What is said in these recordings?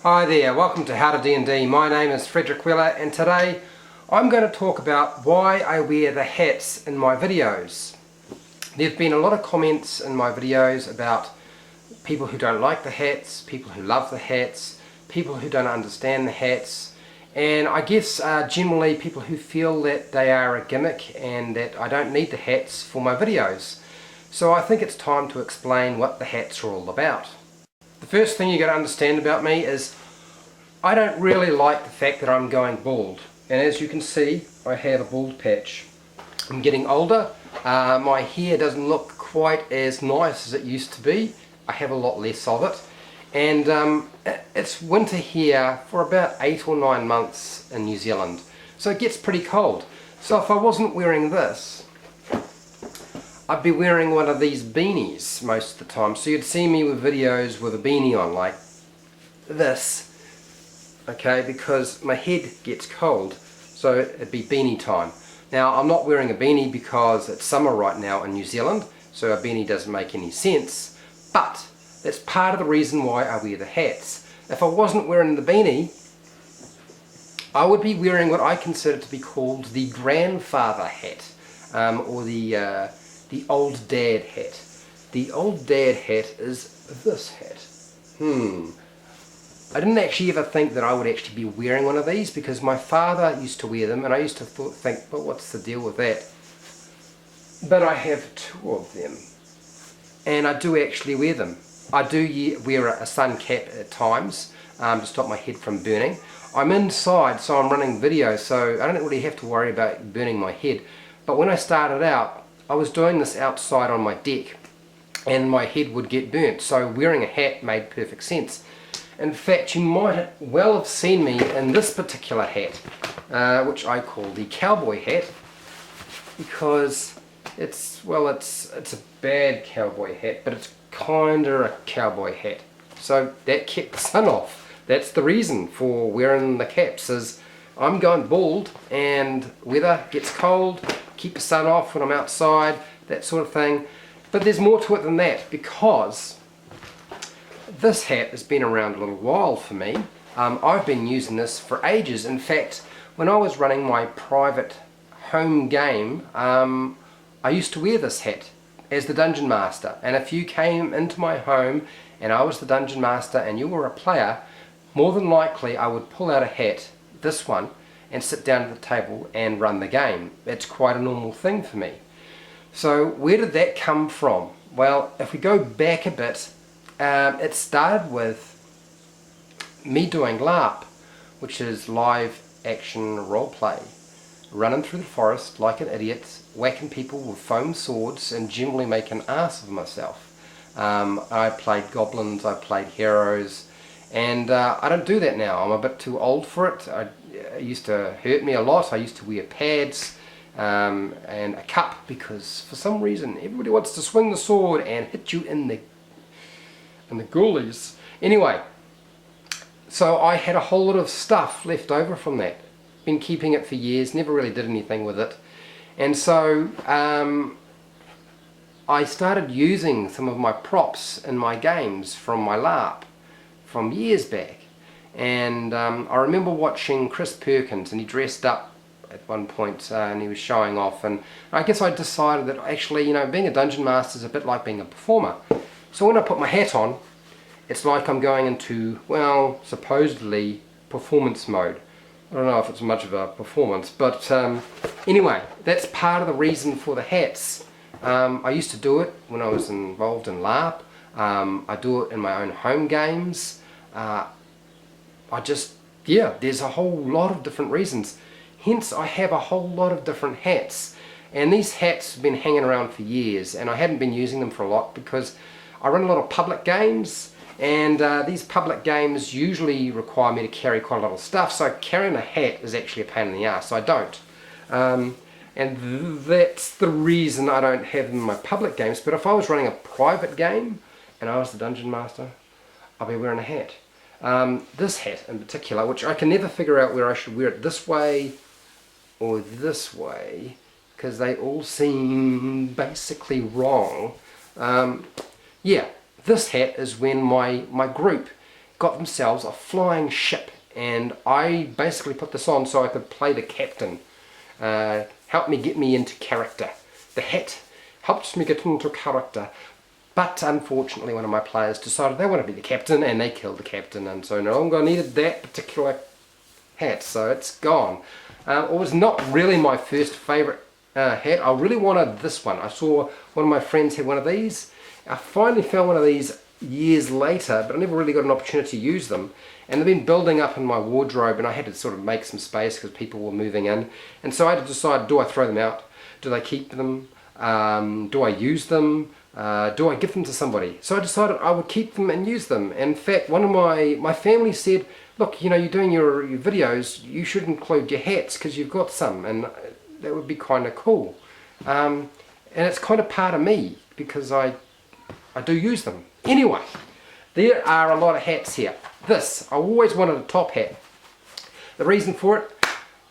Hi there, welcome to How to D&D. My name is Frederick Weller and today I'm going to talk about why I wear the hats in my videos. There have been a lot of comments in my videos about people who don't like the hats, people who love the hats, people who don't understand the hats, and I guess generally people who feel that they are a gimmick and that I don't need the hats for my videos. So I think it's time to explain what the hats are all about. The first thing you got to understand about me is I don't really like the fact that I'm going bald, and as you can see I have a bald patch. I'm getting older, my hair doesn't look quite as nice as it used to be. I have a lot less of it, and it's winter here for about 8 or 9 months in New Zealand, so it gets pretty cold. So if I wasn't wearing this, I'd be wearing one of these beanies most of the time. So you'd see me with videos with a beanie on like this, okay, because my head gets cold, so it'd be beanie time. Now I'm not wearing a beanie because it's summer right now in New Zealand, so a beanie doesn't make any sense, but that's part of the reason why I wear the hats. If I wasn't wearing the beanie, I would be wearing what I consider to be called the grandfather hat, or the old dad hat. The old dad hat is this hat. I didn't actually ever think that I would actually be wearing one of these because my father used to wear them and I used to think, well, what's the deal with that? But I have 2 of them and I do actually wear them. I do wear a sun cap at times to stop my head from burning. I'm inside, so I'm running videos, so I don't really have to worry about burning my head. But when I started out, I was doing this outside on my deck and my head would get burnt, so wearing a hat made perfect sense. In fact, you might well have seen me in this particular hat, which I call the cowboy hat, because it's a bad cowboy hat, but it's kinda a cowboy hat. So that kept the sun off. That's the reason for wearing the caps, is I'm going bald and weather gets cold, keep the sun off when I'm outside, that sort of thing. But there's more to it than that, because this hat has been around a little while for me. I've been using this for ages. In fact, when I was running my private home game, I used to wear this hat as the Dungeon Master. And if you came into my home and I was the Dungeon Master and you were a player, more than likely I would pull out a hat, this one, and sit down at the table and run the game. It's quite a normal thing for me. So where did that come from? Well, if we go back a bit, it started with me doing LARP, which is live action roleplay. Running through the forest like an idiot, whacking people with foam swords and generally making an ass of myself. I played goblins, I played heroes, and I don't do that now. I'm a bit too old for it. It used to hurt me a lot. I used to wear pads and a cup because for some reason everybody wants to swing the sword and hit you in the ghoulies. Anyway, so I had a whole lot of stuff left over from that. Been keeping it for years, never really did anything with it. And so I started using some of my props in my games from my LARP from years back. And I remember watching Chris Perkins, and he dressed up at one point and he was showing off, and I guess I decided that actually, you know, being a Dungeon Master is a bit like being a performer. So when I put my hat on, it's like I'm going into, well, supposedly performance mode. I don't know if it's much of a performance, but anyway, that's part of the reason for the hats. I used to do it when I was involved in LARP. I do it in my own home games. There's a whole lot of different reasons. Hence, I have a whole lot of different hats. And these hats have been hanging around for years, and I hadn't been using them for a lot because I run a lot of public games, and these public games usually require me to carry quite a lot of stuff, so carrying a hat is actually a pain in the ass, so I don't. And that's the reason I don't have them in my public games. But if I was running a private game and I was the Dungeon Master, I'd be wearing a hat. This hat in particular, which I can never figure out where I should wear it this way or this way, because they all seem basically wrong. Yeah, this hat is when my group got themselves a flying ship, and I basically put this on so I could play the captain. Helped me get me into character. The hat helped me get into character, but unfortunately one of my players decided they want to be the captain, and they killed the captain, and so no longer needed that particular hat, so it's gone. It was not really my first favourite hat. I really wanted this one. I saw one of my friends had one of these. I finally found one of these years later, but I never really got an opportunity to use them, and they've been building up in my wardrobe, and I had to sort of make some space because people were moving in, and so I had to decide, do I throw them out? Do they keep them? Do I use them? Do I give them to somebody? So I decided I would keep them and use them. In fact, one of my family said, look, you know, you're doing your videos, you should include your hats because you've got some, and that would be kind of cool. And it's kind of part of me because I do use them. Anyway, there are a lot of hats here. This, I always wanted a top hat. The reason for it,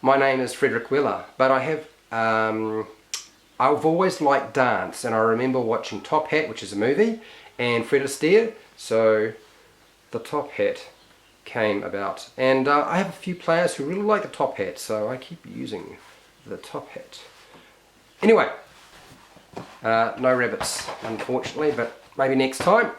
my name is Frederick Weller, but I have, I've always liked dance, and I remember watching Top Hat, which is a movie, and Fred Astaire, so the top hat came about. And I have a few players who really like the top hat, so I keep using the top hat. Anyway, no rabbits, unfortunately, but maybe next time.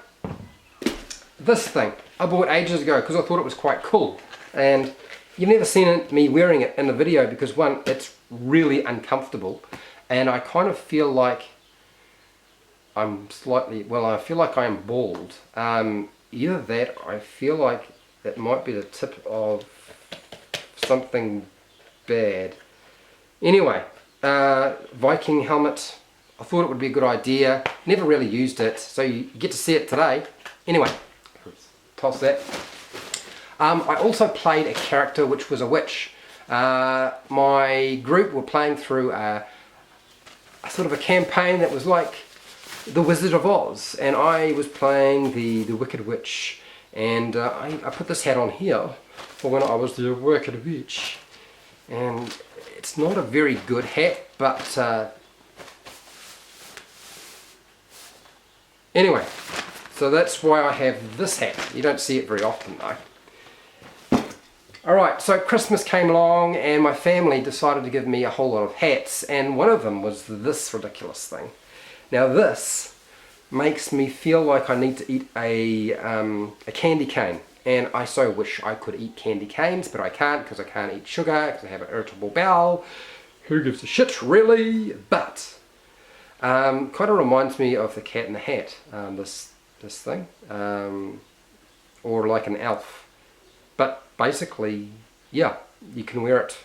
This thing I bought ages ago because I thought it was quite cool, and you've never seen me wearing it in the video because one, it's really uncomfortable, and I kind of feel like I'm slightly, well, I feel like I am bald. Either that, I feel like it might be the tip of something bad. Anyway, Viking helmet, I thought it would be a good idea. Never really used it, so you get to see it today. Anyway, toss that. I also played a character which was a witch. My group were playing through a sort of a campaign that was like The Wizard of Oz, and I was playing the Wicked Witch, and I put this hat on here for when I was the Wicked Witch, and it's not a very good hat, but anyway, so that's why I have this hat. You don't see it very often though. Alright, so Christmas came along and my family decided to give me a whole lot of hats, and one of them was this ridiculous thing. Now this makes me feel like I need to eat a candy cane, and I so wish I could eat candy canes, but I can't because I can't eat sugar because I have an irritable bowel. Who gives a shit, really? But kind of reminds me of the Cat in the Hat, this thing, or like an elf. But basically, yeah, you can wear it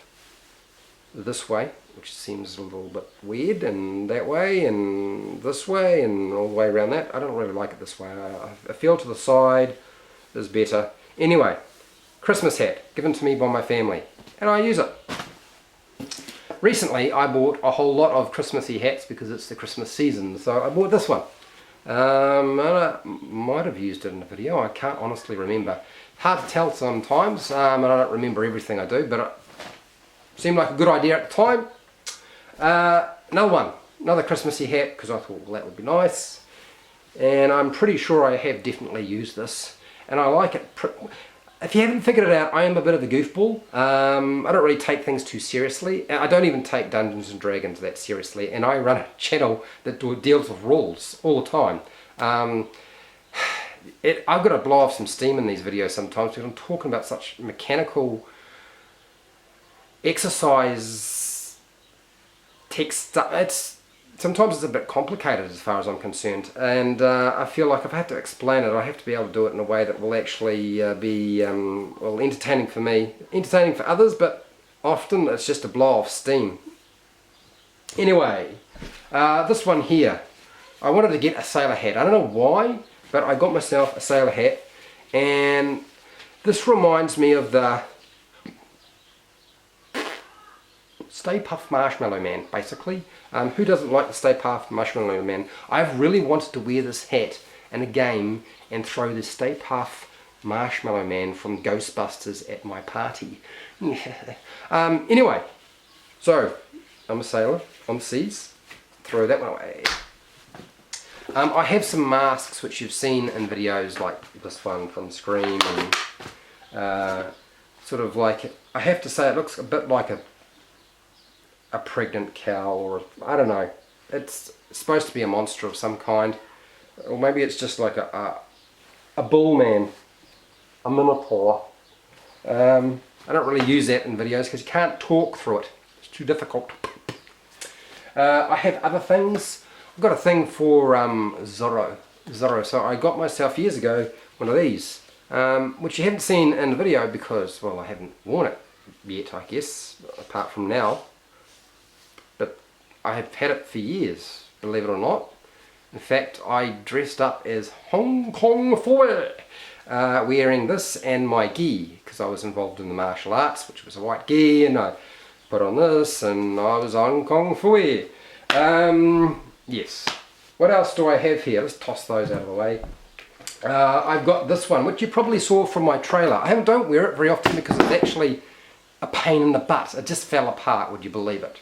this way, which seems a little bit weird, and that way, and this way, and all the way around that. I don't really like it this way. I feel to the side is better. Anyway, Christmas hat, given to me by my family, and I use it. Recently, I bought a whole lot of Christmassy hats because it's the Christmas season, so I bought this one. I might have used it in a video, I can't honestly remember. Hard to tell sometimes, and I don't remember everything I do, but it seemed like a good idea at the time. Another one, another Christmassy hat, because I thought, well, that would be nice. And I'm pretty sure I have definitely used this, and I like it. If you haven't figured it out, I am a bit of a goofball. I don't really take things too seriously. I don't even take Dungeons and Dragons that seriously, and I run a channel that deals with rules all the time. I've got to blow off some steam in these videos sometimes because I'm talking about such mechanical exercise text stuff. Sometimes it's a bit complicated as far as I'm concerned, and I feel like if I have to explain it, I have to be able to do it in a way that will actually be well, entertaining for me, entertaining for others, but often it's just a blow off steam. Anyway, this one here, I wanted to get a sailor hat. I don't know why, but I got myself a sailor hat, and this reminds me of the Stay Puft Marshmallow Man, basically. Who doesn't like the Stay Puft Marshmallow Man? I've really wanted to wear this hat in a game and throw the Stay Puft Marshmallow Man from Ghostbusters at my party. Anyway, so I'm a sailor on the seas. Throw that one away. I have some masks which you've seen in videos like this one from Scream, and sort of like, I have to say it looks a bit like a pregnant cow, or I don't know. It's supposed to be a monster of some kind, or maybe it's just like a bull man, a minotaur. I don't really use that in videos because you can't talk through it. It's too difficult. I have other things. I've got a thing for Zorro. So I got myself years ago one of these, which you haven't seen in the video because, well, I haven't worn it yet, I guess, apart from now. But I have had it for years, believe it or not. In fact, I dressed up as Hong Kong Phooey, wearing this and my gi, because I was involved in the martial arts, which was a white gi, and I put on this, and I was Hong Kong Phooey. Yes. What else do I have here? Let's toss those out of the way. I've got this one, which you probably saw from my trailer. I don't wear it very often because it's actually a pain in the butt. It just fell apart, would you believe it?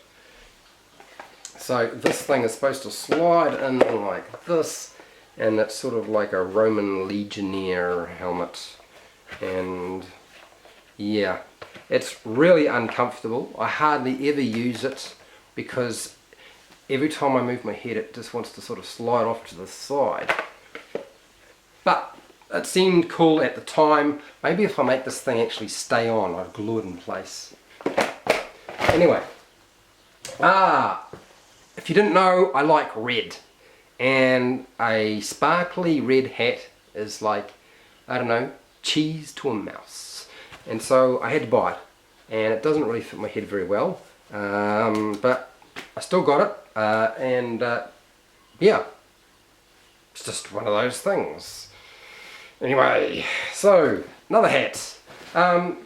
So this thing is supposed to slide in like this, and it's sort of like a Roman legionnaire helmet, and yeah, it's really uncomfortable. I hardly ever use it because every time I move my head it just wants to sort of slide off to the side. But it seemed cool at the time. Maybe if I make this thing actually stay on, I'd glue it in place. Anyway, if you didn't know, I like red, and a sparkly red hat is like, I don't know, cheese to a mouse. And so I had to buy it, and it doesn't really fit my head very well, but I still got it, and yeah, it's just one of those things. Anyway, so another hat.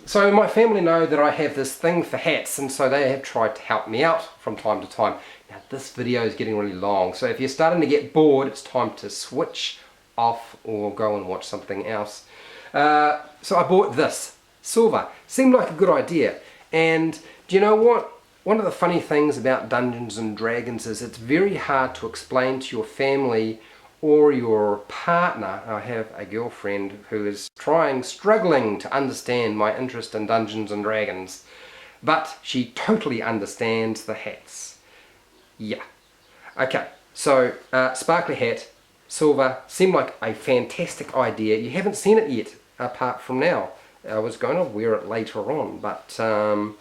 So my family know that I have this thing for hats, and so they have tried to help me out from time to time. Now this video is getting really long, so if you're starting to get bored, it's time to switch off or go and watch something else. So I bought this, silver. Seemed like a good idea, and do you know what? One of the funny things about Dungeons and Dragons is it's very hard to explain to your family or your partner. I have a girlfriend who is struggling to understand my interest in Dungeons and Dragons, but she totally understands the hats. Yeah. Okay, so sparkly hat, silver, seemed like a fantastic idea. You haven't seen it yet, apart from now. I was going to wear it later on, but I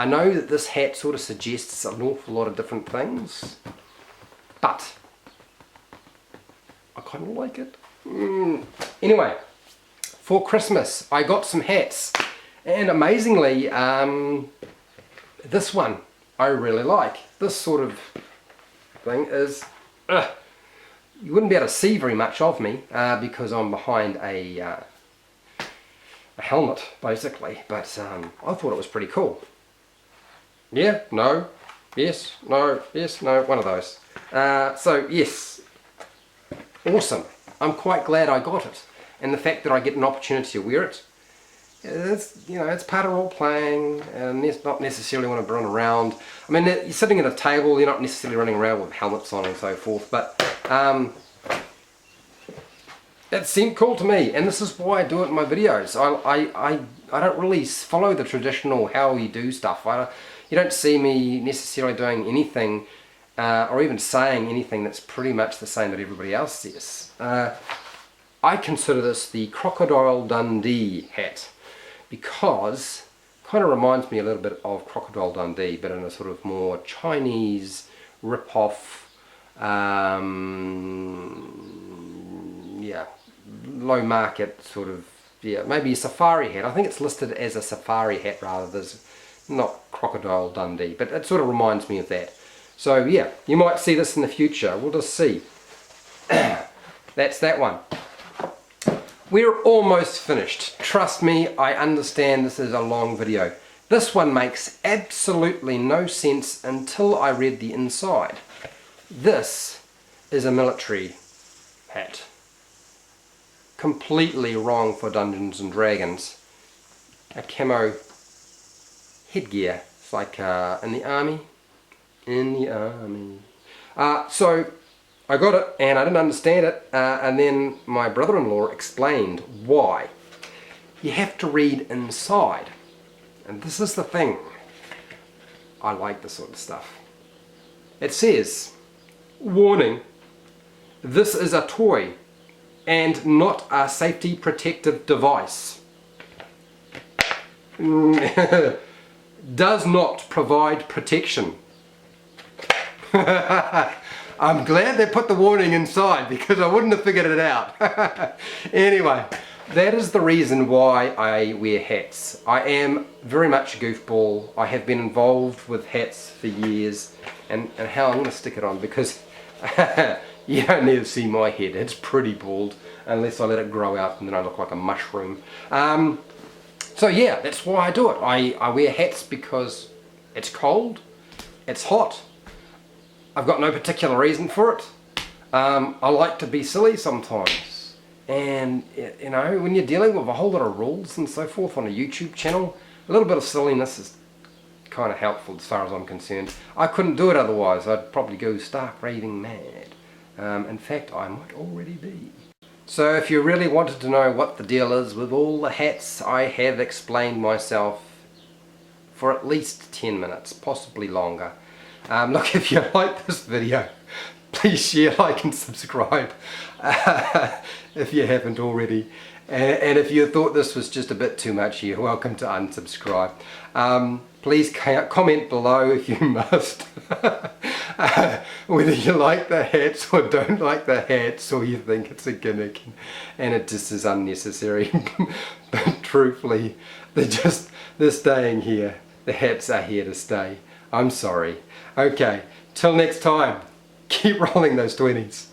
know that this hat sort of suggests an awful lot of different things, but I kind of like it. Anyway, for Christmas I got some hats, and amazingly this one I really like. This sort of thing is, you wouldn't be able to see very much of me because I'm behind a helmet basically, but I thought it was pretty cool. Yeah, no, yes, no, yes, no, one of those. So yes, awesome. I'm quite glad I got it, and the fact that I get an opportunity to wear it, it's, you know, it's part of role playing, and it's not necessarily want to run around. I mean, you're sitting at a table, you're not necessarily running around with helmets on and so forth, but it seemed cool to me, and this is why I do it in my videos. I don't really follow the traditional how you do stuff. You don't see me necessarily doing anything or even saying anything that's pretty much the same that everybody else says. I consider this the Crocodile Dundee hat because it kind of reminds me a little bit of Crocodile Dundee, but in a sort of more Chinese rip-off, yeah, low market sort of, yeah, maybe a safari hat. I think it's listed as a safari hat rather than not Crocodile Dundee, but it sort of reminds me of that. So yeah, you might see this in the future. We'll just see. That's that one. We're almost finished. Trust me, I understand this is a long video. This one makes absolutely no sense until I read the inside. This is a military hat. Completely wrong for Dungeons and Dragons. A camo headgear. It's like in the army. In the army. So I got it and I didn't understand it, and then my brother-in-law explained why. You have to read inside, and this is the thing. I like this sort of stuff. It says, warning, this is a toy and not a safety protective device. Does not provide protection. I'm glad they put the warning inside because I wouldn't have figured it out. Anyway, that is the reason why I wear hats. I am very much a goofball. I have been involved with hats for years. And how I'm going to stick it on, because you don't need to see my head. It's pretty bald unless I let it grow out and then I look like a mushroom. So yeah, that's why I do it. I wear hats because it's cold, it's hot. I've got no particular reason for it. I like to be silly sometimes, and you know, when you're dealing with a whole lot of rules and so forth on a YouTube channel, a little bit of silliness is kind of helpful as far as I'm concerned. I couldn't do it otherwise. I'd probably go stark raving mad. In fact, I might already be. So if you really wanted to know what the deal is with all the hats, I have explained myself for at least 10 minutes, possibly longer. Look, if you like this video, please share, like and subscribe if you haven't already. And if you thought this was just a bit too much, you're welcome to unsubscribe. Please comment below if you must, whether you like the hats or don't like the hats, or you think it's a gimmick and it just is unnecessary. But truthfully, they're staying here. The hats are here to stay. I'm sorry. Okay, till next time, keep rolling those 20s.